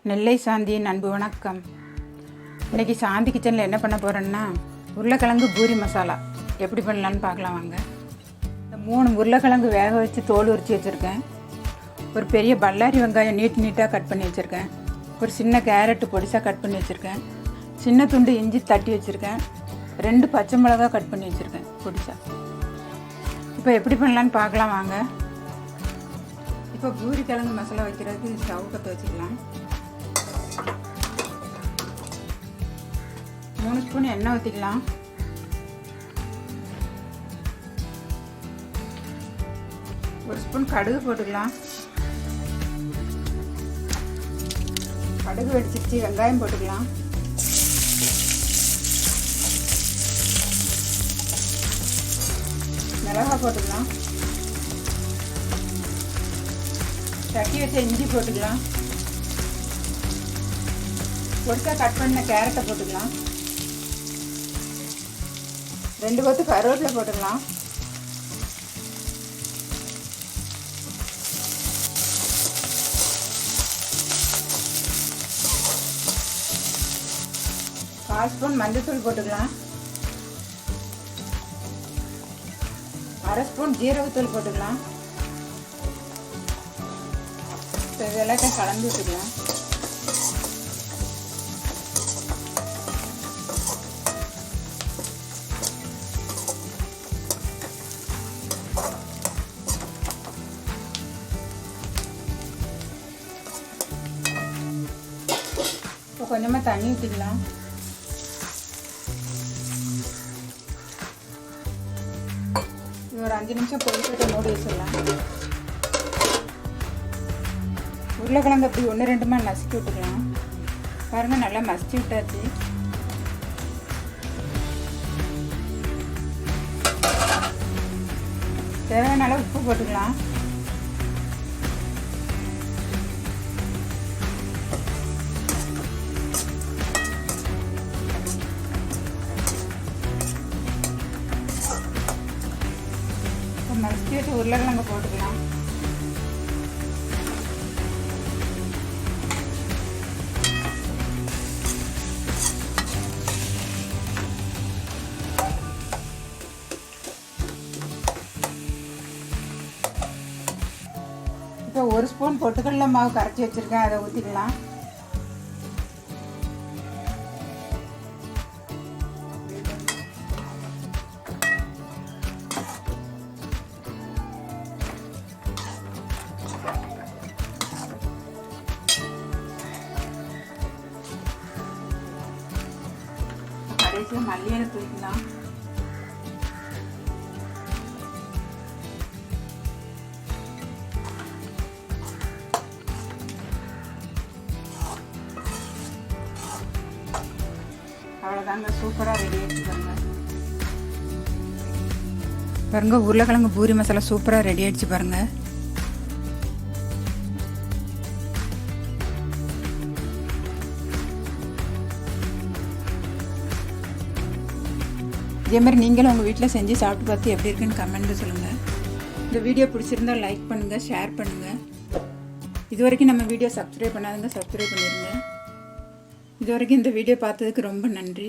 நெல்லை சாந்தியின் அன்பு வணக்கம். இன்றைக்கி சாந்தி கிச்சனில் என்ன பண்ண போகிறேன்னா உருளைக்கிழங்கு பூரி மசாலா எப்படி பண்ணலான்னு பார்க்கலாம் வாங்க. இந்த 3 உருளைக்கிழங்கு வேக வச்சு தோல் உரித்து வச்சுருக்கேன். ஒரு பெரிய பல்லாரி வெங்காயம் நீட்டாக கட் பண்ணி வச்சுருக்கேன். ஒரு சின்ன கேரட்டு பொடிசாக கட் பண்ணி வச்சுருக்கேன். சின்ன துண்டு இஞ்சி தட்டி வச்சுருக்கேன். 2 பச்சை மிளகா கட் பண்ணி வச்சுருக்கேன் பொடிசாக. இப்போ எப்படி பண்ணலான்னு பார்க்கலாம் வாங்க. இப்போ பூரி கிழங்கு மசாலா வைக்கிறதுக்கு ஸ்டவ் பற்ற வச்சுக்கலாம். 3 ஸ்பூன் எண்ணெய் ஊற்றிக்கலாம். ஒரு ஸ்பூன் கடுகு போட்டுக்கலாம். கடுகு வெடிச்சிருச்சு. வெங்காயம் போட்டுக்கலாம். மிளகாய் போட்டுக்கலாம். தட்டி வச்ச இஞ்சி போட்டுக்கலாம். பொடிசா கட் பண்ண கேரட்டை போட்டுக்கலாம். 2 கொத்து கருவேப்பிலை போட்டுக்கலாம். கால் ஸ்பூன் மஞ்சள்தூள் போட்டுக்கலாம். 1/2 ஸ்பூன் ஜீரகத்தூள் போட்டுக்கலாம். எல்லாத்தையும் கலந்து விட்டுக்கலாம். இப்போ கொஞ்சமாக தண்ணி ஊற்றிக்கலாம். இது ஒரு 5 நிமிஷம் கொதிக்கிட்ட மூடி வச்சிடலாம். உருளைக்கிழங்கு அப்படி 1-2 நசுக்கி விட்டுக்கலாம். பாருங்கள், நல்லா மசிச்சு விட்டாச்சு. தேவையான அளவு உப்பு போட்டுக்கலாம். மசிச்சு வச்சு உருளைக்கிழங்கு போட்டுக்கலாம். இப்போ 1 ஸ்பூன் பொட்டுக்கடலை மாவு கரைச்சி வச்சுருக்கேன். அதை ஊற்றிக்கலாம். கடைசியாக மல்லியிலை தூக்கிக்கலாம். அவ்வளோதாங்க, சூப்பராக ரெடி ஆகிடுச்சு பாருங்க. பாருங்க, உருளைக்கிழங்கு பூரி மசாலா சூப்பராக ரெடி ஆகிடுச்சு பாருங்க. இதே மாதிரி நீங்களும் உங்கள் வீட்டில் செஞ்சு சாப்பிட்டு பார்த்து எப்படி இருக்குன்னு கமெண்ட்டில் சொல்லுங்கள். இந்த வீடியோ பிடிச்சிருந்தால் லைக் பண்ணுங்கள், ஷேர் பண்ணுங்கள். இது வரைக்கும் நம்ம வீடியோ சப்ஸ்கிரைப் பண்ணாதுங்க, சப்ஸ்கிரைப் பண்ணிடுங்க. இது வரைக்கும் இந்த வீடியோ பார்த்ததுக்கு ரொம்ப நன்றி.